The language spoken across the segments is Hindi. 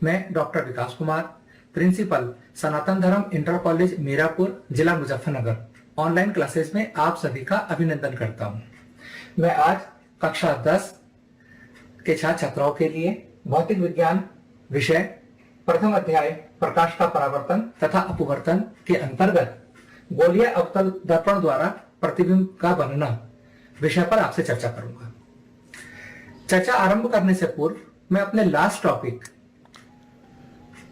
मैं डॉक्टर विकास कुमार, प्रिंसिपल सनातन धर्म इंटर कॉलेज मीरापुर, जिला मुजफ्फरनगर, ऑनलाइन क्लासेस में आप सभी का अभिनंदन करता हूं। मैं आज कक्षा 10 के छात्र छात्राओं के लिए भौतिक विज्ञान विषय प्रथम अध्याय प्रकाश का परावर्तन तथा अपवर्तन के अंतर्गत गोलीय अवतल दर्पण द्वारा प्रतिबिंब का बनना विषय पर आपसे चर्चा करूंगा। चर्चा आरंभ करने से पूर्व मैं अपने लास्ट टॉपिक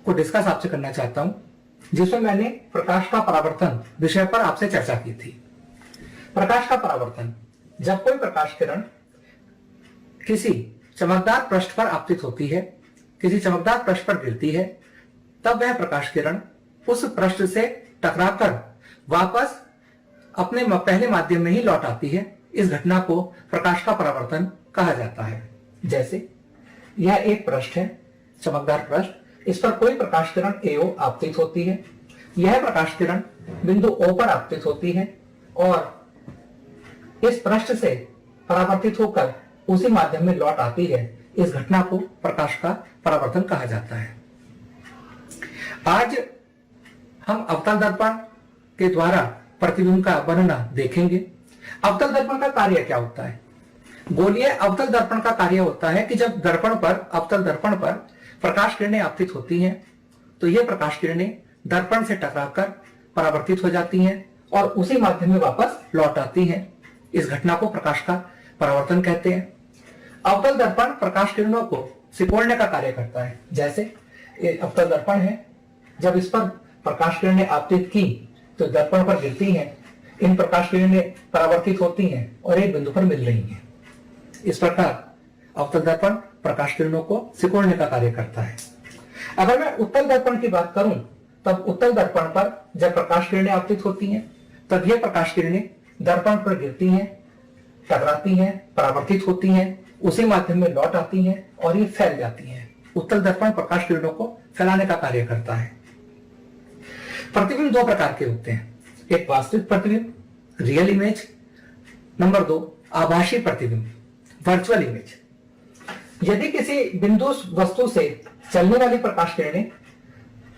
को डिस्कस आपसे करना चाहता हूं, जिसमें मैंने प्रकाश का परावर्तन विषय पर आपसे चर्चा की थी। प्रकाश का परावर्तन, जब कोई प्रकाश किरण किसी चमकदार पृष्ठ पर आपतित होती है, किसी चमकदार पृष्ठ पर गिरती है, तब वह प्रकाश किरण उस पृष्ठ से टकराकर वापस अपने पहले माध्यम में ही लौट आती है। इस घटना को प्रकाश का परावर्तन कहा जाता है। जैसे यह एक पृष्ठ है, चमकदार पृष्ठ, इस पर कोई प्रकाश किरण AO आपतित होती है। यह प्रकाश किरण बिंदु O पर आपतित होती है और इस पृष्ठ से परावर्तित होकर उसी माध्यम में लौट आती है। इस घटना को प्रकाश का परावर्तन कहा जाता है। आज हम अवतल दर्पण के द्वारा प्रतिबिंब का बनना देखेंगे। अवतल दर्पण का कार्य क्या होता है? गोलीय अवतल दर्पण का कार्य होता है कि जब दर्पण पर, अवतल दर्पण पर प्रकाश किरणें आपतित होती हैं, तो ये प्रकाश किरणें दर्पण से टकराकर परावर्तित हो जाती हैं और उसी माध्यम में वापस लौट आती हैं। इस घटना को प्रकाश का परावर्तन कहते हैं। अवतल दर्पण प्रकाश किरणों को सिकोड़ने का कार्य करता है। जैसे अवतल दर्पण है, जब इस पर प्रकाश किरणें आपतित की तो दर्पण पर गिरती हैं, इन प्रकाश किरणें परावर्तित होती हैं और एक बिंदु पर मिल रही हैं। इस प्रकार अवतल दर्पण प्रकाश किरणों को सिकोड़ने का कार्य करता है। अगर मैं उत्तल दर्पण की बात करूं, तब उत्तल दर्पण पर जब प्रकाश किरणें आपतित होती हैं, तब ये प्रकाश किरणें दर्पण पर गिरती हैं, टकराती हैं, परावर्तित होती हैं, उसी माध्यम में लौट आती हैं और ये फैल जाती हैं। उत्तल दर्पण प्रकाश किरणों को फैलाने का कार्य करता है। प्रतिबिंब दो प्रकार के होते हैं, एक वास्तविक प्रतिबिंब, रियल इमेज, नंबर 2 आभासी प्रतिबिंब, वर्चुअल इमेज। यदि किसी बिंदु वस्तु से चलने वाली प्रकाश किरणें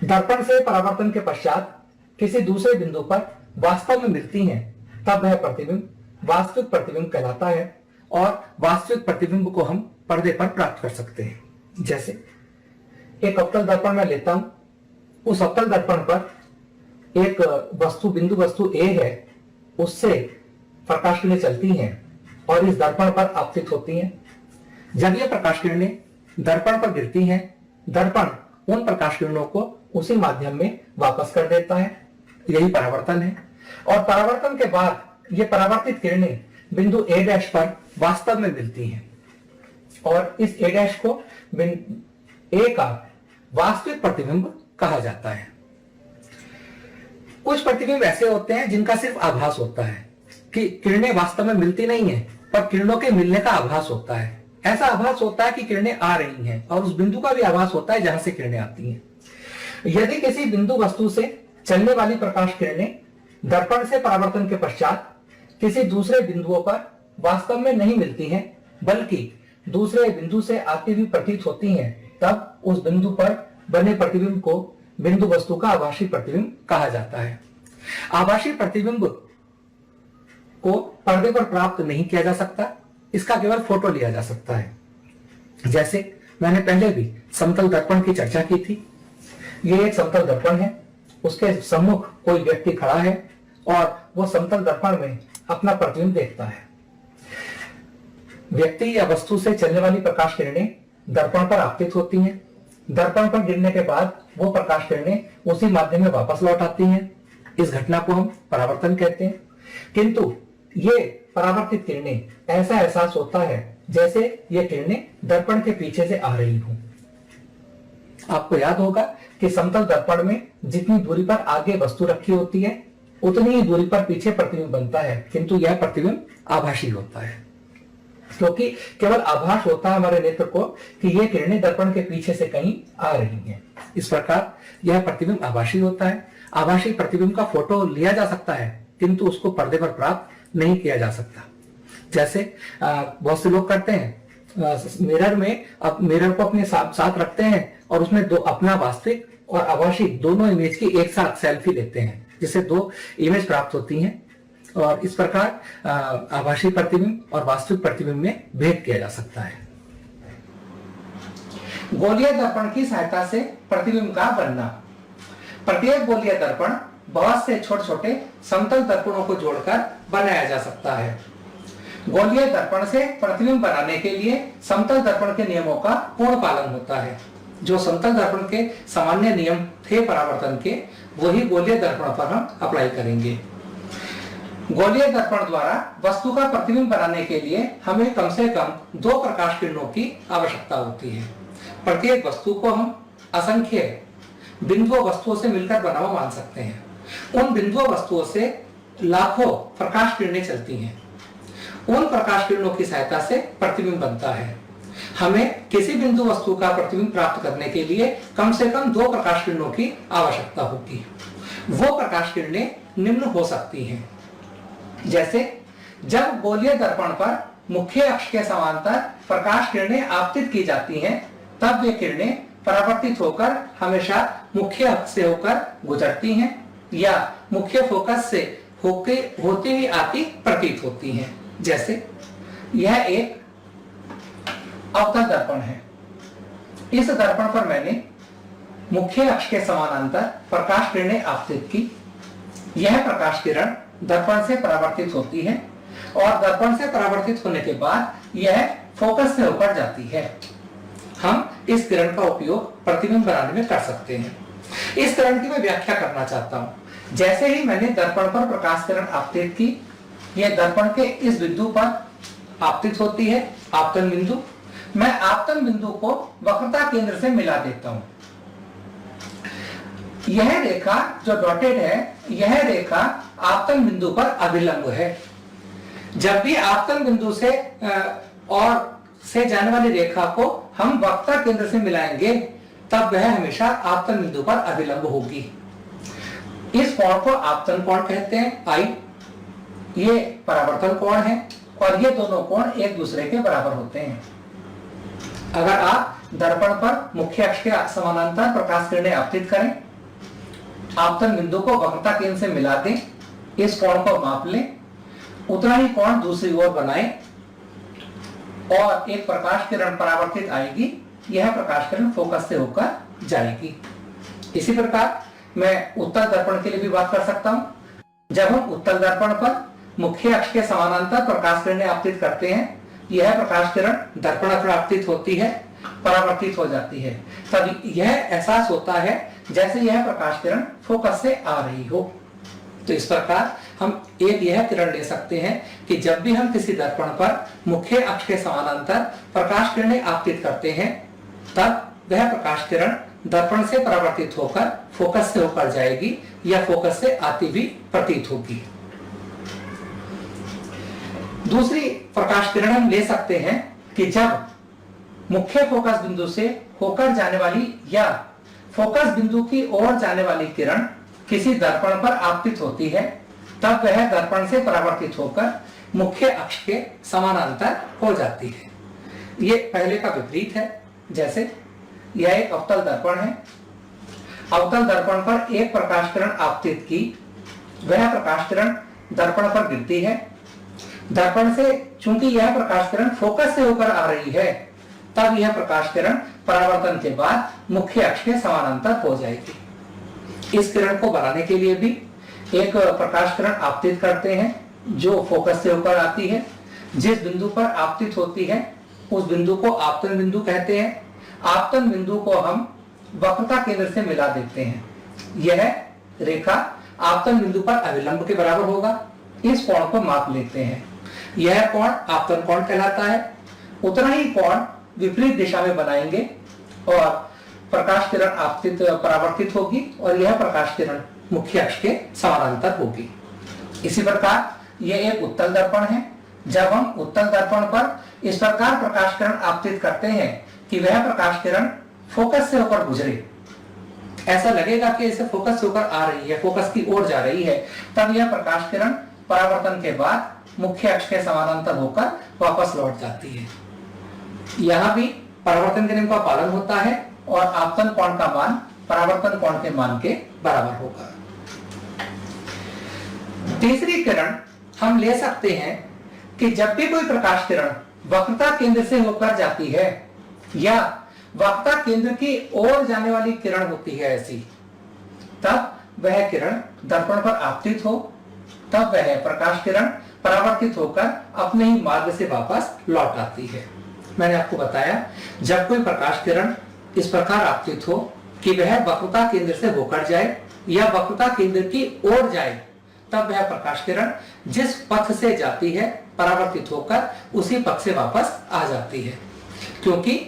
दर्पण से परावर्तन के पश्चात किसी दूसरे बिंदु पर वास्तव में मिलती हैं, तब वह प्रतिबिंब वास्तविक प्रतिबिंब कहलाता है और वास्तविक प्रतिबिंब को हम पर्दे पर प्राप्त कर सकते हैं। जैसे एक अवतल दर्पण मैं लेता हूं, उस अवतल दर्पण पर एक वस्तु, बिंदु वस्तु A है, उससे प्रकाश किरणें चलती हैं और इस दर्पण पर आपतित होती हैं। जब ये प्रकाश किरणें दर्पण पर गिरती हैं, दर्पण उन प्रकाश किरणों को उसी माध्यम में वापस कर देता है। यही परावर्तन है। और परावर्तन के बाद ये परावर्तित किरणें बिंदु A' पर वास्तव में मिलती हैं और इस A' को A का वास्तविक प्रतिबिंब कहा जाता है। कुछ प्रतिबिंब ऐसे होते हैं जिनका सिर्फ आभास होता है कि किरणें वास्तव में मिलती नहीं है, पर किरणों के मिलने का आभास होता है। ऐसा आभास होता है कि किरणें आ रही हैं और उस बिंदु का भी आभास होता है जहां से किरणें आती हैं। यदि किसी बिंदु वस्तु से चलने वाली प्रकाश किरणें दर्पण से परावर्तन के पश्चात किसी दूसरे बिंदुओं पर वास्तव में नहीं मिलती हैं, बल्कि दूसरे बिंदु से आती हुई प्रतीत होती हैं, तब उस बिंदु पर बने प्रतिबिंब को बिंदु वस्तु का आभासी प्रतिबिंब कहा जाता है। आभासी प्रतिबिंब को पर्दे पर प्राप्त नहीं किया जा सकता, इसका केवल फोटो लिया जा सकता है। जैसे मैंने पहले भी समतल दर्पण की चर्चा की थी। यह एक समतल दर्पण है, उसके सम्मुख कोई व्यक्ति खड़ा है और वो समतल दर्पण में अपना प्रतिबिंब देखता है। व्यक्ति या वस्तु से चलने वाली प्रकाश किरणें दर्पण पर आपतित होती हैं। दर्पण पर गिरने के बाद वो प्रकाश किरणें उसी माध्यम में वापस लौट आती हैं। इस घटना को हम परावर्तन कहते हैं। किंतु ये परावर्तित किरणें, ऐसा एहसास होता है जैसे ये किरणें दर्पण के पीछे से आ रही हों। आपको याद होगा कि समतल दर्पण में जितनी दूरी पर आगे वस्तु रखी होती है, उतनी ही दूरी पर पीछे प्रतिबिंब बनता है, किंतु यह प्रतिबिंब आभासी होता है, क्योंकि केवल आभास होता है हमारे नेत्र को कि ये किरणें दर्पण के पीछे से कहीं आ रही हैं। इस प्रकार यह प्रतिबिंब आभासी होता है। आभासी प्रतिबिंब का फोटो लिया जा सकता है, किंतु उसको पर्दे पर प्राप्त नहीं किया जा सकता। जैसे बहुत से लोग करते हैं, मिरर में, अब मिरर को अपने साथ रखते हैं और उसमें दो अपना वास्तविक और आभासी दोनों इमेज की एक साथ सेल्फी लेते हैं, जिससे दो इमेज प्राप्त होती हैं और इस प्रकार आभासी प्रतिबिंब और वास्तविक प्रतिबिंब में भेद किया जा सकता है। गोलीय दर्पण की सहायता से प्रतिबिंब का बनना। प्रत्येक गोलीय दर्पण बहुत से छोटे छोटे समतल दर्पणों को जोड़कर बनाया जा सकता है। गोलीय दर्पण से प्रतिबिंब बनाने के लिए समतल दर्पण के नियमों का पूर्ण पालन होता है। जो समतल दर्पण के सामान्य नियम थे परावर्तन के, वही गोलीय दर्पण पर हम अप्लाई करेंगे। गोलीय दर्पण द्वारा वस्तु का प्रतिबिंब बनाने के लिए हमें कम से कम 2 प्रकाश किरणों की आवश्यकता होती है। प्रत्येक वस्तु को हम असंख्य बिंदुओं वस्तुओं से मिलकर बना हुआ मान सकते हैं। उन बिंदुओं वस्तुओं से लाखों प्रकाश किरणें चलती हैं। उन प्रकाश किरणों की सहायता से प्रतिबिंब बनता है। हमें किसी बिंदु वस्तु का प्रतिबिंब प्राप्त करने के लिए कम से कम 2 प्रकाश किरणों की आवश्यकता होगी। वो प्रकाश किरणें निम्न हो सकती हैं, जैसे जब गोलीय दर्पण पर मुख्य अक्ष के समांतर प्रकाश किरणें आपतित की जाती हैं, तब वे किरणें परावर्तित होकर हमेशा मुख्य अक्ष से होकर गुजरती हैं या मुख्य फोकस से होती हुई आती प्रतीत होती हैं। जैसे यह एक अवतल दर्पण है। इस दर्पण पर मैंने मुख्य अक्ष के समानांतर प्रकाश किरणें आपतित की। यह प्रकाश किरण दर्पण से परावर्तित होती है और दर्पण से परावर्तित होने के बाद यह फोकस से होकर जाती है। हम इस किरण का उपयोग प्रतिबिंब बनाने में कर सकते हैं। इस किरण की मैं व्याख्या करना चाहता हूं। जैसे ही मैंने दर्पण पर प्रकाश किरण आपतित की, यह दर्पण के इस बिंदु पर आपतित होती है, आपतन बिंदु। मैं आपतन बिंदु को वक्रता केंद्र से मिला देता हूं। यह रेखा जो डॉटेड है, यह रेखा आपतन बिंदु पर अभिलंब है। जब भी आपतन बिंदु से और से जाने वाली रेखा को हम वक्रता केंद्र से मिलाएंगे, तब वह हमेशा आपतन बिंदु पर अभिलंब होगी। इस कोण को आपतन कोण कहते हैं, आई। ये परावर्तन कोण है और ये दोनों कोण एक दूसरे के बराबर होते हैं। अगर आप दर्पण पर मुख्य अक्ष के समानांतर प्रकाश किरणें आपतित करें, आपतन बिंदु को वक्रता केंद्र से मिला दें, इस कोण को माप लें, उतना ही कोण दूसरी ओर बनाएं और एक प्रकाश किरण परावर्तित आएगी। यह प्रकाश किरण फोकस से होकर जाएगी। इसी प्रकार मैं उत्तल दर्पण के लिए भी बात कर सकता हूं। जब हम उत्तल दर्पण पर मुख्य अक्ष के समानांतर प्रकाश किरणें आपतित करते हैं, यह प्रकाश किरण दर्पण पर आपतित होती है, परावर्तित हो जाती है। तब यह एहसास होता है जैसे यह प्रकाश किरण फोकस से आ रही हो। तो इस प्रकार हम एक यह किरण ले सकते हैं कि जब भी हम किसी दर्पण पर मुख्य अक्ष के समानांतर प्रकाश किरणें आपतित करते हैं, तब वह प्रकाश किरण दर्पण से परावर्तित होकर फोकस से होकर जाएगी या फोकस से आती भी प्रतीत होगी। दूसरी प्रकाश किरण हम ले सकते हैं कि जब मुख्य फोकस बिंदु से होकर जाने वाली या फोकस बिंदु की ओर जाने वाली किरण किसी दर्पण पर आपतित होती है, तब वह दर्पण से परावर्तित होकर मुख्य अक्ष के समानांतर हो जाती है। ये पहले का विपरीत है। जैसे यह एक अवतल दर्पण है। अवतल दर्पण पर एक प्रकाश किरण आपतित की, वह प्रकाश किरण दर्पण पर गिरती है। दर्पण से चूंकि यह प्रकाश किरण फोकस से होकर आ रही है, तब यह प्रकाश किरण परावर्तन के बाद मुख्य अक्ष के समानांतर हो जाएगी। इस किरण को बनाने के लिए भी एक प्रकाश किरण आपतित करते हैं जो फोकस से होकर आती है। जिस बिंदु पर आपतित होती है उस बिंदु को आपतन बिंदु कहते हैं। आपतन बिंदु को हम वक्रता केंद्र से मिला देते हैं। यह रेखा आपतन बिंदु पर अभिलंब के बराबर होगा। इस कोण को माप लेते हैं। यह कोण आपतन कोण कहलाता है। उतना ही कोण विपरीत दिशा में बनाएंगे और प्रकाश किरण आपतित परावर्तित होगी और यह प्रकाश किरण मुख्य अक्ष के समानांतर होगी। इसी प्रकार यह एक उत्तल दर्पण है। जब हम उत्तल दर्पण पर इस प्रकार प्रकाश किरण आपतित करते हैं कि वह प्रकाश किरण फोकस से होकर गुजरे, ऐसा लगेगा कि इसे फोकस से होकर आ रही है, फोकस की ओर जा रही है, तब यह प्रकाश किरण परावर्तन के बाद मुख्य अक्ष के समानांतर होकर वापस लौट जाती है। यहां भी परावर्तन के नियम का पालन होता है। और आपतन कोण का मान परावर्तन कोण के मान के बराबर होगा। तीसरी किरण हम ले सकते हैं कि जब भी कोई प्रकाश किरण वक्रता केंद्र से होकर जाती है या वक्रता केंद्र की ओर जाने वाली किरण होती है ऐसी, तब वह किरण दर्पण पर आपतित हो, तब वह प्रकाश किरण परावर्तित होकर अपने ही मार्ग से वापस लौट आती है। मैंने आपको बताया जब कोई प्रकाश किरण इस प्रकार आपतित हो कि वह वक्रता केंद्र से होकर जाए या वक्रता केंद्र की ओर जाए, तब वह प्रकाश किरण जिस पथ से जाती है परावर्तित होकर उसी पथ से वापस आ जाती है, क्योंकि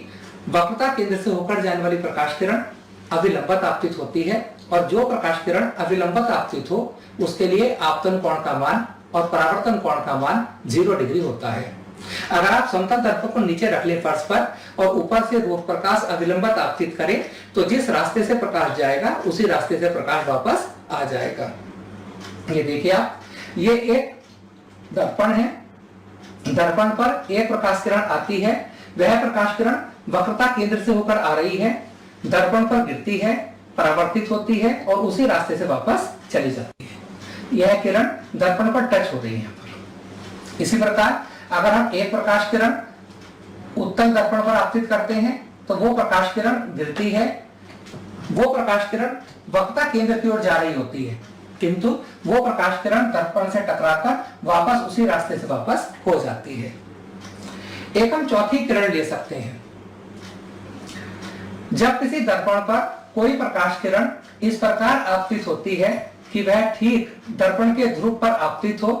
वक्रता केंद्र से होकर जाने वाली प्रकाश किरण अविलंबित आपतित होती है और जो प्रकाश किरण अविलंबित आपतित हो उसके लिए आपतन कोण का मान और परावर्तन कोण का मान 0 डिग्री होता है। अगर आप समतल दर्पण को नीचे रख लें फर्श पर और ऊपर से प्रकाश अविलंबित आपतित करें तो जिस रास्ते से प्रकाश जाएगा उसी रास्ते से प्रकाश वापस आ जाएगा। ये देखिए आप, ये एक दर्पण है, दर्पण पर एक प्रकाश किरण आती है, वह प्रकाश किरण वक्रता केंद्र से होकर आ रही है, दर्पण पर गिरती है, परावर्तित होती है और उसी रास्ते से वापस चली जाती है। यह किरण दर्पण पर टच हो रही है यहाँ पर। इसी प्रकार अगर हम एक प्रकाश किरण उत्तल दर्पण पर आपतित करते हैं तो वो प्रकाश किरण गिरती है, वो प्रकाश किरण वक्रता केंद्र की ओर जा रही होती है, किंतु वो प्रकाश किरण दर्पण से टकराकर वापस उसी रास्ते से वापस हो जाती है। एक हम चौथी किरण ले सकते हैं। जब किसी दर्पण पर कोई प्रकाश किरण इस प्रकार आपतित होती है कि वह ठीक दर्पण के ध्रुव पर आपतित हो,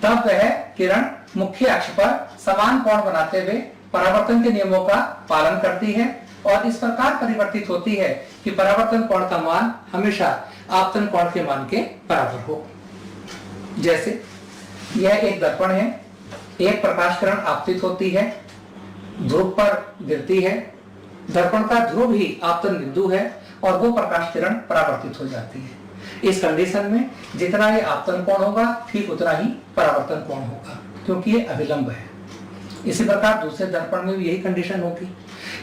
तब वह किरण मुख्य अक्ष पर समान कोण बनाते हुए परावर्तन के नियमों का पालन करती है और इस प्रकार परिवर्तित होती है कि परावर्तन कोण का मान हमेशा आपतन कोण के मान के बराबर हो। जैसे यह एक दर्पण है, एक प्रकाश किरण आपतित होती है, ध्रुव पर गिरती है, दर्पण का ध्रुव ही आपतन बिंदु है और वो प्रकाश किरण परावर्तित हो जाती है। इस कंडीशन में जितना ये आपतन कोण होगा ठीक उतना ही परावर्तन कोण होगा, क्योंकि ये अविलंब है। इसी प्रकार दूसरे दर्पण में भी यही कंडीशन होगी।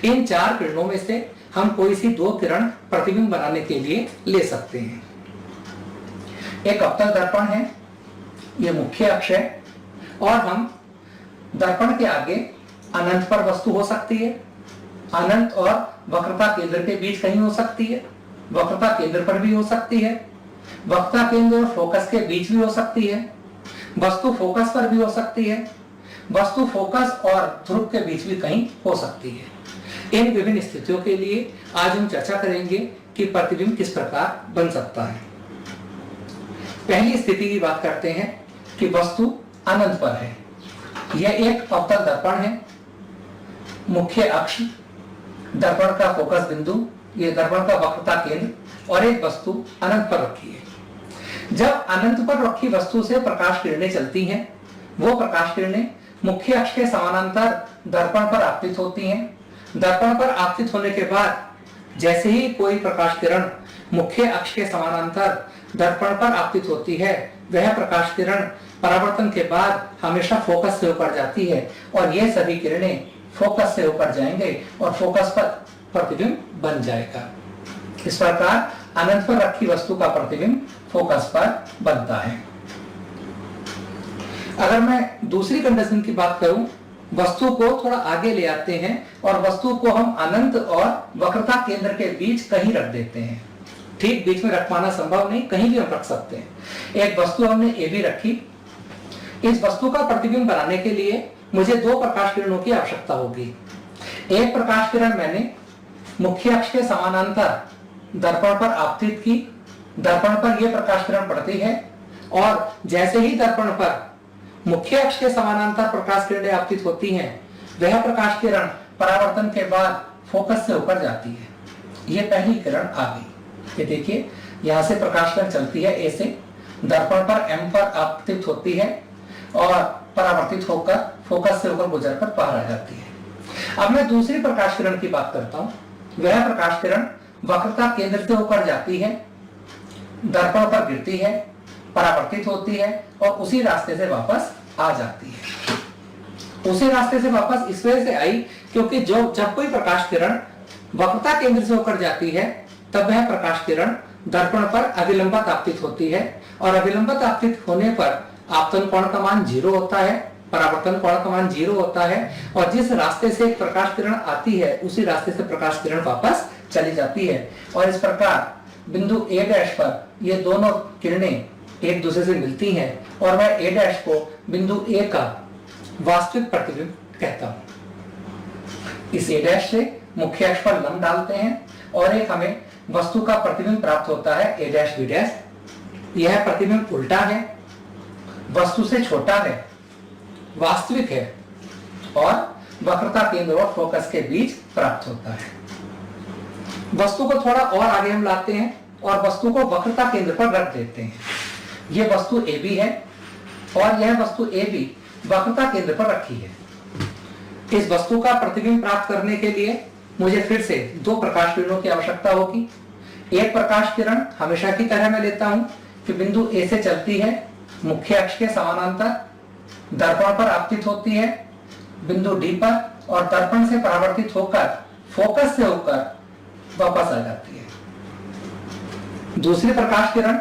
इन 4 किरणों में से हम कोई सी 2 किरण प्रतिबिंब बनाने के लिए ले सकते हैं। एक अवतल दर्पण है, ये मुख्य अक्ष है और हम दर्पण के आगे अनंत पर वस्तु हो सकती है, अनंत और वक्रता केंद्र के बीच कहीं हो सकती है, वक्रता केंद्र पर भी हो सकती है, वक्रता केंद्र और फोकस के बीच भी हो सकती है, वस्तु फोकस पर भी हो सकती है, वस्तु फोकस और ध्रुव के बीच भी कहीं हो सकती है। इन विभिन्न स्थितियों के लिए आज हम चर्चा करेंगे कि प्रतिबिंब किस प्रकार बन सकता है। पहली स्थिति की बात करते हैं कि वस्तु अनंत पर है। यह एक अवतल दर्पण है, मुख्य अक्ष, दर्पण का फोकस बिंदु, यह दर्पण का वक्रता केंद्र और एक वस्तु अनंत पर रखी है। जब अनंत पर रखी वस्तु से प्रकाश किरणें चलती हैं, वो प्रकाश किरणें मुख्य अक्ष के समानांतर दर्पण पर आपतित होती हैं। दर्पण पर आपतित होने के बाद जैसे ही कोई प्रकाश किरण मुख्य अक्ष के समानांतर दर्पण पर आपतित होती है, वह प्रकाश किरण परावर्तन के बाद हमेशा फोकस से होकर जाती है और ये सभी किरणें फोकस से होकर जाएंगे और फोकस पर प्रतिबिंब बन जाएगा। इस प्रकार अनंत पर रखी वस्तु का प्रतिबिंब फोकस पर बनता है। अगर मैं दूसरी कंडीशन की बात करूं, वस्तु को थोड़ा आगे ले आते हैं और वस्तु को हम अनंत और वक्रता केंद्र के बीच कहीं रख देते हैं। ठीक बीच में रख पाना संभव नहीं, कहीं भी हम रख सकते हैं। एक वस्तु हमने ए भी रखी। इस वस्तु का प्रतिबिंब बनाने के लिए मुझे 2 प्रकाश किरणों की आवश्यकता होगी। एक प्रकाश किरण मैंने मुख्य अक्ष के समानांतर दर्पण पर आपतित की, दर्पण पर यह प्रकाश किरण पड़ती है और जैसे ही दर्पण पर मुख्य अक्ष के समानांतर प्रकाश किरणें आपतित होती हैं, वह प्रकाश किरण परावर्तन के बाद फोकस से होकर जाती है। यह पहली किरण आ गई। ये देखिए, यहां से प्रकाश किरण चलती है ए से, दर्पण पर एम पर आपतित होती है और परावर्तित होकर फोकस से होकर गुजरकर बाहर आ जाती है। अब मैं दूसरी प्रकाश किरण की बात करता हूं। वह प्रकाश किरण वक्रता केंद्र से होकर जाती है, दर्पण पर गिरती है, परावर्तित होती है और उसी रास्ते से वापस आ जाती है। उसी रास्ते से वापस इस वजह से आई क्योंकि जब कोई प्रकाश किरण वक्रता केंद्र से होकर जाती है तब वह प्रकाश किरण दर्पण पर अभिलंबत आपतित होती है, और अभिलंबत आपतित होने पर आपतन कोण का मान 0 होता है, परावर्तन कोण का मान 0 होता है, और जिस रास्ते से प्रकाश किरण आती है उसी रास्ते से प्रकाश किरण वापस चली जाती है। और इस प्रकार बिंदु A डैश पर ये दोनों किरणें एक दूसरे से मिलती हैं और मैं A डैश को बिंदु A का वास्तविक प्रतिबिंब कहता हूं। इस A डैश से मुख्य अक्ष पर लंब डालते हैं और एक हमें वस्तु का प्रतिबिंब प्राप्त होता है A डैश B डैश। यह प्रतिबिंब उल्टा है, वस्तु से छोटा है, वास्तविक है और वक्रता केंद्र और फोकस के बीच प्राप्त होता है। वस्तु को थोड़ा और आगे हम लाते हैं और वस्तु को वक्रता केंद्र पर रख देते हैं। यह वस्तु AB है और यह वस्तु AB वक्रता केंद्र पर रखी है। इस वस्तु का प्रतिबिंब प्राप्त करने के लिए मुझे फिर से दो प्रकाश किरणों की आवश्यकता होगी। एक प्रकाश किरण हमेशा की तरह मैं लेता हूं कि बिंदु A से चलती है, मुख्य अक्ष के समानांतर, दर्पण पर आपतित होती है बिंदु D पर और दर्पण से परावर्तित होकर फोकस से होकर वापस आ जाती है। दूसरी प्रकाश किरण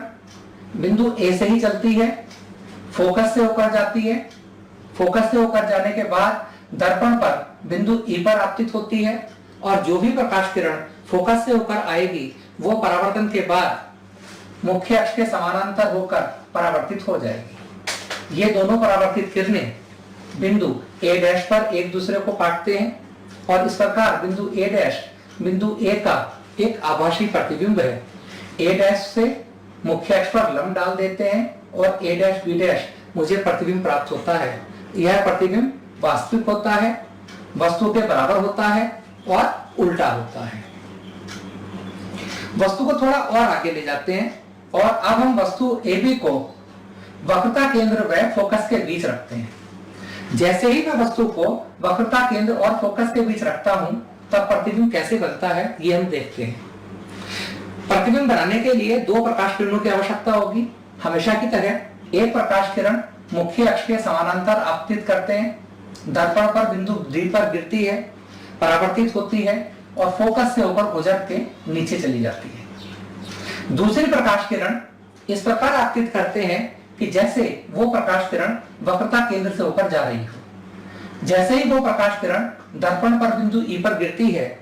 बिंदु A से ही चलती है, फोकस से होकर जाती है, फोकस से होकर जाने के बाद दर्पण पर बिंदु E पर आपतित होती है और जो भी प्रकाश किरण फोकस से होकर आएगी वो परावर्तन के बाद मुख्य अक्ष के समानांतर होकर परावर्तित हो जाएगी। ये दोनों परावर्तित किरणें बिंदु A डैश पर एक दूसरे को काटते हैं और इस प्रकार बिंदु A डैश बिंदु A का एक आभासी प्रतिबिंब है। A डैश से मुख्य अक्ष पर लंब डाल देते हैं और A डैश B डैश मुझे प्रतिबिंब प्राप्त होता है। यह प्रतिबिंब वास्तविक होता है, वस्तु के बराबर होता है और उल्टा होता है। वस्तु को थोड़ा और आगे ले जाते हैं और अब हम वस्तु AB को वक्रता केंद्र व फोकस के बीच रखते हैं। जैसे ही मैं वस्तु को वक्रता केंद्र और फोकस के बीच रखता हूं तब प्रतिबिंब कैसे बनता है ये हम देखते हैं। प्रतिबिंब बनाने के लिए दो प्रकाश किरणों की आवश्यकता होगी। हमेशा की तरह एक प्रकाश किरण मुख्य अक्ष के समानांतर आपतित करते हैं, दर्पण पर बिंदु D पर गिरती है, परावर्तित होती है और फोकस से होकर गुजर के नीचे चली जाती है। दूसरी प्रकाश किरण इस प्रकार आपतित करते हैं कि जैसे वो प्रकाश किरण वक्रता केंद्र से होकर जा रही हो। जैसे ही वो प्रकाश किरण दर्पण पर बिंदु E पर गिरती है,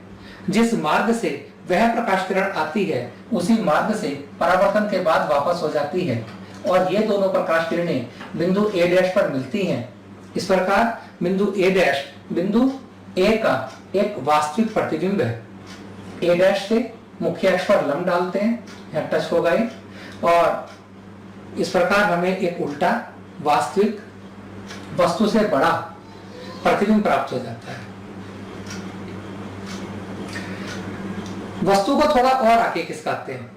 जिस मार्ग से वह प्रकाश किरण आती है उसी मार्ग से परावर्तन के बाद वापस हो जाती है और ये दोनों प्रकाश किरणें बिंदु A डैश पर मिलती हैं। इस प्रकार बिंदु A डैश बिंदु A का एक वास्तविक प्रतिबिंब है। A डैश से मुख्य अक्ष पर लंब डालते हैं, यहाँ टच हो गए और इस प्रकार हमें एक उल्टा वास्तविक वस्तु से बड़ा प्रतिबिंब प्राप्त हो जाता है। वस्तु को थोड़ा और आगे खिसकाते हैं।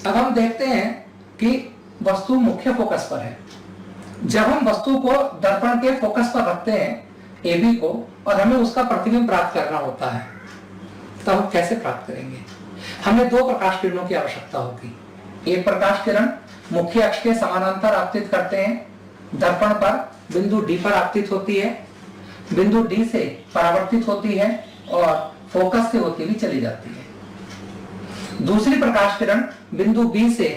अब हम देखते हैं कि वस्तु मुख्य फोकस पर है। जब हम वस्तु को दर्पण के फोकस पर रखते हैं AB को और हमें उसका प्रतिबिंब प्राप्त करना होता है तब हम कैसे प्राप्त करेंगे? हमें दो प्रकाश किरणों की आवश्यकता होगी। एक प्रकाश किरण मुख्य अक्ष के समानांतर आपतित करते हैं, दर्पण पर बिंदु D पर आपतित होती है, बिंदु D से परावर्तित होती है और फोकस से होती हुई चली जाती है। दूसरी प्रकाश किरण बिंदु B से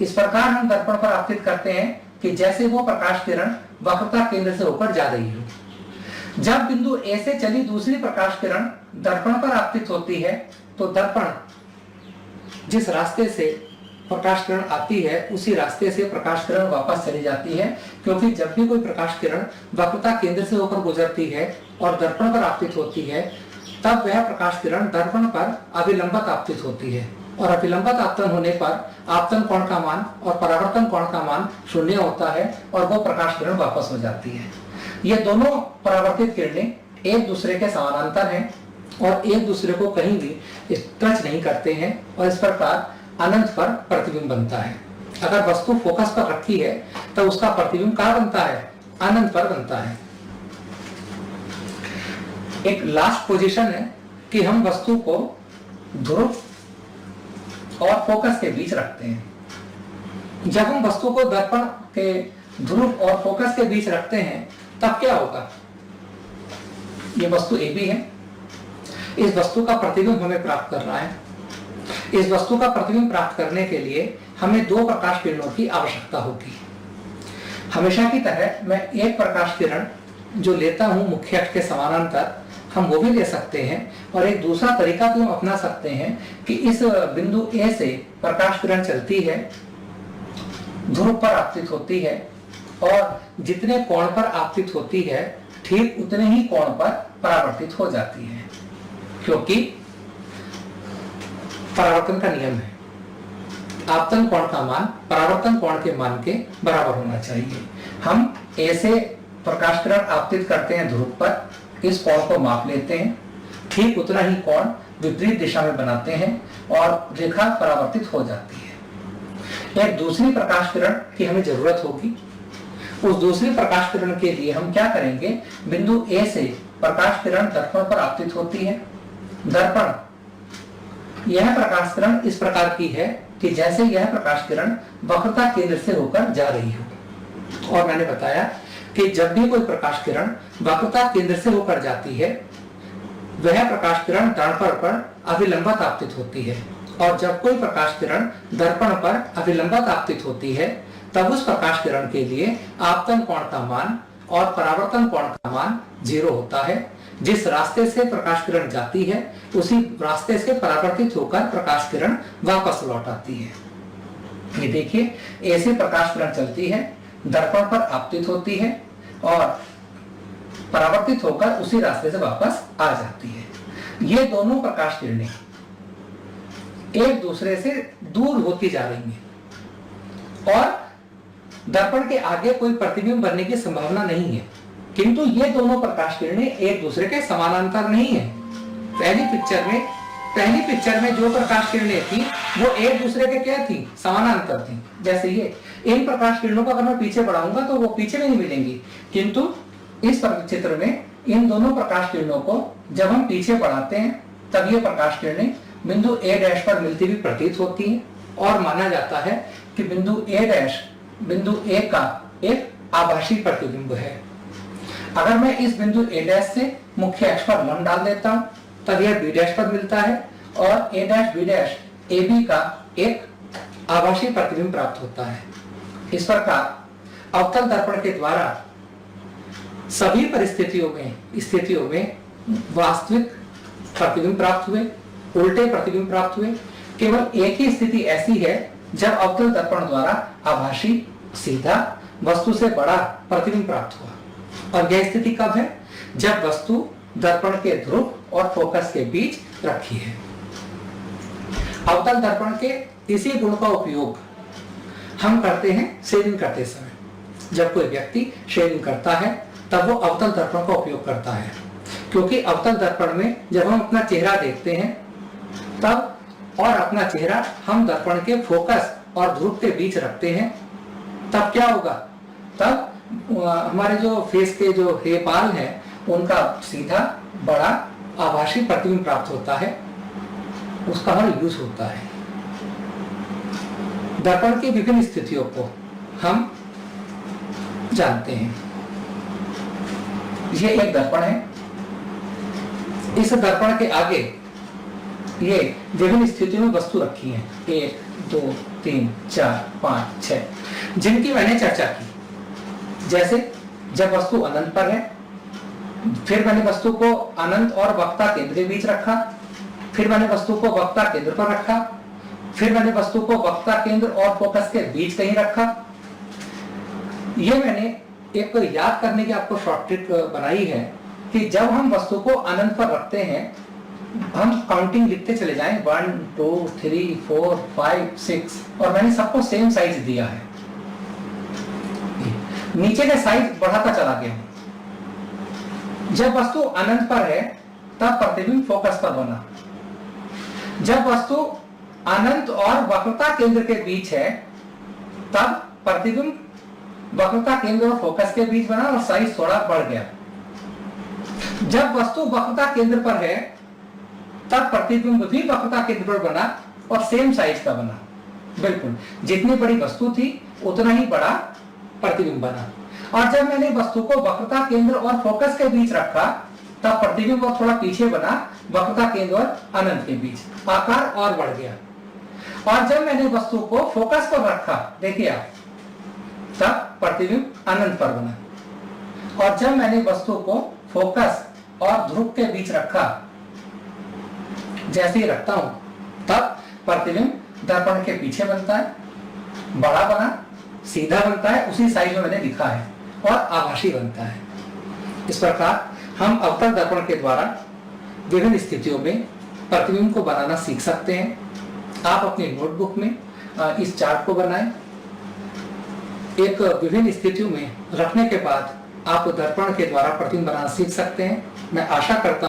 इस प्रकार हम दर्पण पर आपतित करते हैं कि जैसे वो प्रकाश किरण वक्रता केंद्र से होकर जा रही हो। जब बिंदु A से चली दूसरी प्रकाश किरण दर्पण पर आपतित होती है तो दर्पण जिस रास्ते से प्रकाश किरण आती है उसी रास्ते से प्रकाश किरण वापस चली जाती है, क्योंकि जब भी कोई प्रकाश किरण वक्रता केंद्र से होकर गुजरती है और दर्पण पर आपतित होती है तब वह प्रकाश किरण दर्पण पर अभिलंबत आपतित होती है और अभिलंबत आपतन होने पर आपतन कोण का मान और परावर्तन कोण का मान 0 होता है और वो प्रकाश किरण वापस हो जाती है। ये दोनों परावर्तित किरणें एक दूसरे के समानांतर हैं और एक दूसरे को कहीं भी टच नहीं करते हैं और इस प्रकार अनंत पर प्रतिबिंब बनता है। अगर वस्तु फोकस पर रखी है तो उसका प्रतिबिंब कहाँ बनता है? अनंत पर बनता है। एक लास्ट पोजीशन है कि हम वस्तु को ध्रुव और फोकस के बीच रखते हैं। जब हम वस्तु को दर्पण के ध्रुव और फोकस के बीच रखते हैं तब क्या होगा? ये वस्तु AB है, इस वस्तु का प्रतिबिंब हमें प्राप्त करना है। इस वस्तु का प्रतिबिंब प्राप्त करने के लिए हमें दो प्रकाश किरणों की आवश्यकता होगी। हमेशा की तरह मैं एक प्रकाश किरण जो लेता हूं मुख्य अक्ष के समानांतर, हम वो भी ले सकते हैं, और एक दूसरा तरीका भी हम अपना सकते हैं कि इस बिंदु ए से प्रकाश किरण चलती है, ध्रुव पर आपतित होती है, और जितने कोण पर आपतित होती है ठीक उतने ही कोण पर परावर्तित हो जाती है, क्योंकि परावर्तन का नियम है। आपतन कोण का मान परावर्तन कोण के मान के बराबर होना चाहिए। हम ए से प्रकाश किरण आपतित करते हैं ध्रुव पर, इस कोण को माप लेते हैं, ठीक उतना ही कोण विपरीत दिशा में बनाते हैं और रेखा परावर्तित हो जाती है। एक दूसरी प्रकाश किरण की हमें जरूरत होगी। उस दूसरी प्रकाश किरण के लिए हम क्या करेंगे, बिंदु ए से प्रकाश किरण दर्पण पर आपतित होती है। दर्पण, यह प्रकाश किरण इस प्रकार की है कि जैसे यह प्रकाश किरण वक्रता केंद्र से होकर जा रही हो। और मैंने बताया कि जब भी कोई प्रकाश किरण वक्रता केंद्र से होकर जाती है, वह प्रकाश किरण दर्पण पर अभिलंबत आपतित होती है, और जब कोई प्रकाश किरण दर्पण पर अभिलंबत आपतित होती है, तब उस प्रकाश किरण के लिए आपतन कोण का मान और परावर्तन कोण का मान 0 होता है। जिस रास्ते से प्रकाश किरण जाती है उसी रास्ते से परावर्तित होकर प्रकाश किरण वापस लौट आती है। ये देखिए, ऐसे प्रकाश किरण चलती है, दर्पण पर आपतित होती है और परावर्तित होकर उसी रास्ते से वापस आ जाती है। ये दोनों प्रकाश किरणें एक दूसरे से दूर होती जा रही हैं और दर्पण के आगे कोई प्रतिबिंब बनने की संभावना नहीं है, किंतु ये दोनों प्रकाश किरणें एक दूसरे के समानांतर नहीं है। पहली पिक्चर में जो प्रकाश किरणें थी वो एक दूसरे के क्या थी, समानांतर थी। जैसे ये इन प्रकाश किरणों को अगर मैं पीछे बढ़ाऊंगा तो वो पीछे नहीं मिलेंगी, किंतु इस चित्र में इन दोनों प्रकाश किरणों को जब हम पीछे बढ़ाते हैं तब ये प्रकाश किरणें बिंदु ए डैश पर मिलती हुई प्रतीत होती हैं, और माना जाता है कि बिंदु ए का एक आभासी प्रतिबिंब है। अगर मैं इस बिंदु ए डैश से मुख्य अक्ष पर 1 डाल देता हूं तब यह बी डैश पर मिलता है, और A dash B dash A B का एक आभासी प्रतिबिंब प्राप्त होता है। इस प्रकार अवतल दर्पण के द्वारा सभी स्थितियों में वास्तविक प्रतिबिंब प्राप्त हुए, उल्टे प्रतिबिंब प्राप्त हुए। केवल एक ही स्थिति ऐसी है जब अवतल दर्पण द्वारा आभासी सीधा वस्तु से बड़ा प्रतिबिंब प्राप्त हुआ, और यह स्थिति कब है, जब वस्तु दर्पण के ध्रुव और फोकस के बीच रखी है। अवतल दर्पण के इसी गुण का उपयोग हम करते हैं शेविंग करते समय। जब कोई व्यक्ति शेविंग करता है तब वो अवतल दर्पण का उपयोग करता है, क्योंकि अवतल दर्पण में जब हम अपना चेहरा देखते हैं तब, और अपना चेहरा हम दर्पण के फोकस और ध्रुव के बीच रखते हैं, तब क्या होगा, तब हमारे जो फेस के जो हे बाल हैं उनका सीधा बड़ा आभासी प्रतिबिंब प्राप्त होता है, उसका हर यूज होता है। दर्पण की विभिन्न स्थितियों को हम जानते हैं। ये एक दर्पण है, इस दर्पण के आगे ये विभिन्न स्थितियों में वस्तु रखी है, 1 2 3 4 5 6, जिनकी मैंने चर्चा की। जैसे जब वस्तु अनंत पर है, फिर मैंने वस्तु को अनंत और वक्ता केंद्र के बीच रखा, फिर मैंने वस्तु को वक्ता केंद्र पर रखा, फिर मैंने वस्तु को वक्ता केंद्र और फोकस के बीच कहीं रखा। ये मैंने एक याद करने की आपको शॉर्ट ट्रिक बनाई है कि जब हम वस्तु को अनंत पर रखते हैं हम काउंटिंग लिखते चले जाएं, 1 2 3 4 5 6, और मैंने सबको सेम साइज दिया है। नीचे का साइज बढ़ाता चला गया। जब वस्तु अनंत पर है तब प्रतिबिंब फोकस पर बना। जब वस्तु अनंत और वक्रता केंद्र के बीच है तब प्रतिबिंब वक्रता केंद्र और फोकस के बीच बना और साइज थोड़ा बढ़ गया। जब वस्तु वक्रता केंद्र पर है तब प्रतिबिंब भी वक्रता केंद्र पर बना और सेम साइज का बना। बिल्कुल जितनी बड़ी वस्तु थी उतना ही बड़ा प्रतिबिंब बना। और जब मैंने वस्तु को वक्रता केंद्र और फोकस के बीच रखा तब प्रतिबिंब और थोड़ा पीछे बना, वक्रता केंद्र और अनंत के बीच, आकार और बढ़ गया। और जब मैंने वस्तु को फोकस पर रखा, देखिए आप, तब प्रतिबिंब अनंत पर बना। और जब मैंने वस्तु को फोकस और ध्रुव के बीच रखा, जैसे ही रखता हूं, तब प्रतिबिंब दर्पण के पीछे बनता है, बड़ा बना, सीधा बनता है, उसी साइज में मैंने लिखा है, और आभासी बनता है। इस प्रकार हम अवतल दर्पण के द्वारा विभिन्न स्थितियों में प्रतिबिंब को बनाना सीख सकते हैं। आप अपनी नोटबुक में इस चार्ट को बनाएं। एक विभिन्न स्थितियों में रखने के बाद आप दर्पण के द्वारा प्रतिबिंब बनाना सीख सकते हैं। मैं आशा करता